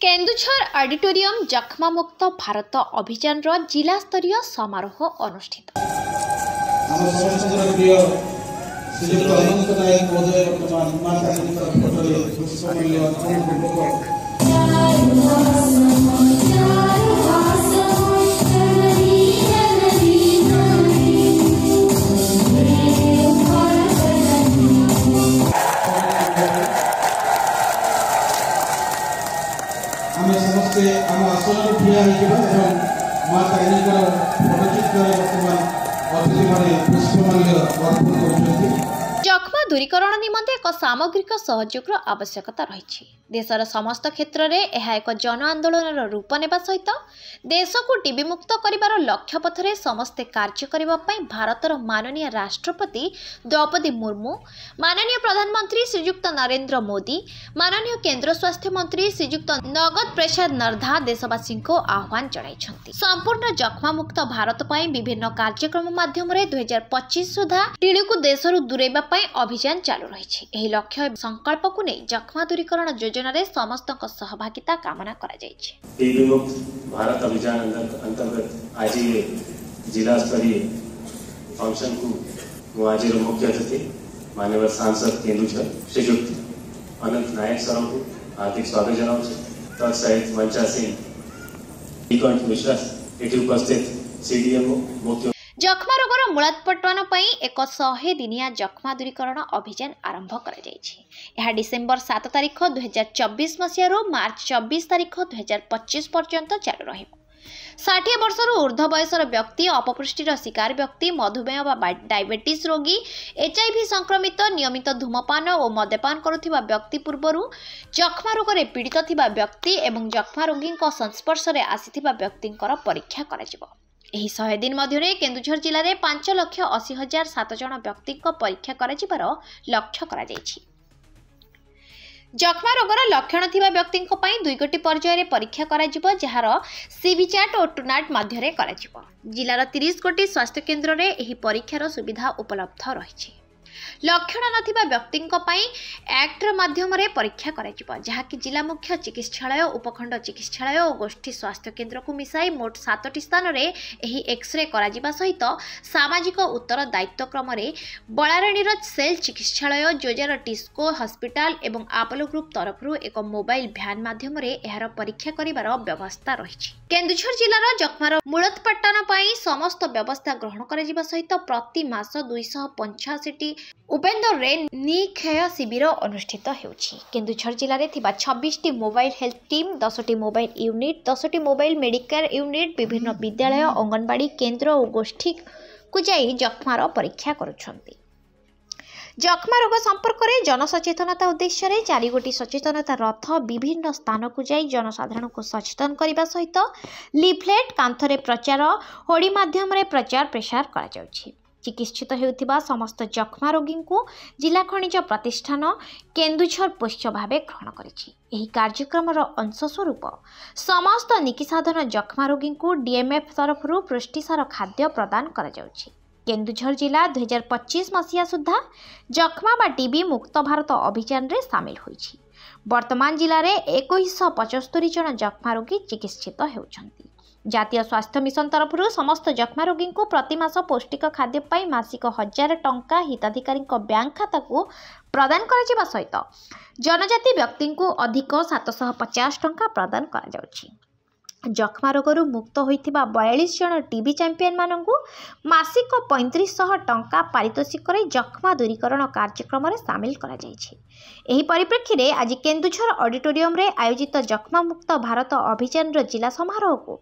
Keonjhar auditorium जख्मा मुक्त भारत अभियान जिला स्तरीय समारोह अनुष्ठित। आम समस्ते आम आसन ठिया माँ तारिणी फोटोचित्र बर्तमान अतिथि मैंने पुष्पमाल्य अर्पण कर जख्मा दूरीकरण निमंते एक सामग्रिक सहयोग आवश्यकता रही। देशर समस्त क्षेत्र में यह एक जन आंदोलन रूप नेबा सहित देश को टीबी मुक्त करिवार लक्ष्य पथरे समस्ते कार्य करने भारतर माननीय राष्ट्रपति द्रौपदी मुर्मू, माननीय प्रधानमंत्री श्रीयुक्त नरेंद्र मोदी, माननीय केंद्र स्वास्थ्य मंत्री श्रीयुक्त नगद प्रसाद नरधा देशवासी को आह्वान जणाइछन्ति। संपूर्ण जख्मा मुक्त भारत पर विभिन्न कार्यक्रम माध्यम 2025 सुधा टीडी को देशरू दूरेबा अभियान चालू रही। लक्ष्य संकल्प को नहीं जख्मा दूरीकरण योजना रे समस्त सहभागिता कामना करा जायछि। टीबी मुक्त भारत अभियान अंतर्गत आज जिला स्तरीय फंक्शन को आज मुख्य अतिथि माननीय सांसद केन्दुझर श्रीयुक्त अनंत नायक सर को हार्दिक स्वागत जनाऊँ। तत्सहित मंचासीन मिश्रा ये उपस्थित सीडीएमओ मुख्य जख्मा रोगर मूलोत्पाटन एक 100 दिनिया जख्मा दूरीकरण अभियान आरंभ कर डिसेम्बर 7 तारिख 2024 मसीह मार्च 24 तारिख 2025 पर्यंत चालू रही। 60 वर्षर ऊर्ध्व बयसर व्यक्ति, अपपुष्टिर शिकार व्यक्ति, मधुमेह व डायबिटीज रोगी, HIV संक्रमित, नियमित धूमपान और मद्यपान करुथिबा व्यक्ति, पूर्वरु जख्मा रोग रे पीड़ित थिबा व्यक्ति एवं जख्मा रोगी संस्पर्श रे आसिथिबा व्यक्तिंकर परीक्षा कराजिबो। एही 100 दिन मध्य केन्दुझर जिले में 5,80,007 जन व्यक्ति परीक्षा कर लक्ष्य करा जायछि। जख्मा रोगर लक्षण थिबा व्यक्ति 2 गोटी पर्यायर परीक्षा करा जार सीबीचैट और टूनाट मध्य जिलार 30 गोटी स्वास्थ्य केन्द्र में एही परीक्षार सुविधा उपलब्ध रही। लक्षण नथिबा व्यक्तिंक पई एक्ट माध्यम परीक्षा करा जहाँकि जिला मुख्य चिकित्सालय, उपखंड चिकित्सालय और गोष्ठी स्वास्थ्य केन्द्र को मिसाई मोट 7टी स्थान में एही एक्सरे करा सहित सामाजिक उत्तरदायित्व क्रम बलाराणीर सेल चिकित्सालय, जोजार टिस्को हस्पिटाल एवं आपोलो ग्रुप तरफ एक मोबाइल भ्यान माध्यम यार परीक्षा करिवार व्यवस्था रही। केन्दुझर जिलार जख्मार मूलोत्पाटन समस्त व्यवस्था ग्रहण करा सहित प्रति मास 285 उपेंद्र रे निक्षय शिविर अनुष्ठित होउछि। केन्दुझर जिले में 26टी मोबाइल हेल्थ टीम, 10टी मोबाइल यूनिट, 10टी मोबाइल मेडिकल यूनिट विभिन्न विद्यालय, अंगनवाड़ी केन्द्र और गोष्ठी को जाई जख्मार परीक्षा करुछन्ति। जख्मा रोग संपर्क में जनसचेतनता उद्देश्य 4 गोटी सचेतनता रथ विभिन्न स्थान को जाई जनसाधारण को सचेतन करने सहित लिफलेट, कांथरे प्रचार, होड़ी माध्यम प्रचार प्रसार करा जाउछि। चिकित्सित होता समस्त जख्मा रोगी को जिला खनिज प्रतिष्ठान केन्दुझर पोष्य भाव ग्रहण करिछि। कार्यक्रम अंशस्वरूप समस्त निकिसाधन जख्मा रोगी को डीएमएफ तरफ पुष्टिसार खाद्य प्रदान करा जाउछि। केन्दुझर जिला 2025 मसीहा सुधा जख्मा बा टीबी मुक्त भारत अभियान रे सामिल होइछि। वर्तमान जिले में 2175 जन जख्मा रोगी चिकित्सित होउछन्ति। जातीय स्वास्थ्य मिशन तरफ समस्त जख्मा रोगी को प्रतिमास पौष्टिक खाद्य पाई मासिक 1000 टंका हिताधिकारी बैंक खाता को प्रदान करा सहित जनजाति व्यक्ति को अधिक 750 टंका प्रदान करा जाउछि। जख्मा रोगरू मुक्त होइथिबा 42 जन टीबी चैंपियन मानंकु मासिक 3500 टंका पारितोषिक जख्मा दूरीकरण कार्यक्रम में सामिल करा जायछि। एही परिप्रेक्षी रे आज केन्दुझर ऑडिटोरियम रे आयोजित जख्मा मुक्त भारत अभियान जिला समारोह को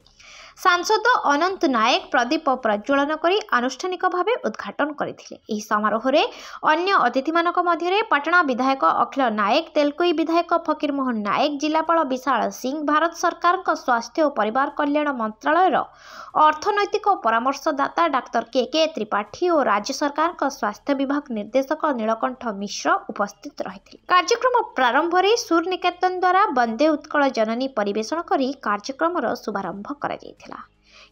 सांसद अनंत नायक प्रदीप प्रज्वलन करी आनुष्ठानिक भाव उद्घाटन करथिले। एही समारोह रे अन्य अतिथि मानक मध्य पटना विधायक अखिल नायक, तेलकोई विधायक फकीर मोहन नायक, जिलापाल विशाल सिंह, भारत सरकार स्वास्थ्य और परिवार कल्याण मंत्रालय अर्थनैतिक परामर्शदाता डाक्टर के त्रिपाठी और राज्य सरकार स्वास्थ्य विभाग निर्देशक नीलकंठ मिश्र उपस्थित रही। कार्यक्रम प्रारंभ में सुर निकेतन द्वारा वंदे उत्कल जननी परिवेषण करी कार्यक्रम शुभारंभ करा जायथिला।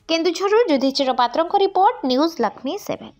केन्दुझर युधिष्ठिर पात्रଙ୍କ रिपोर्ट न्यूज लक्ष्मी 7।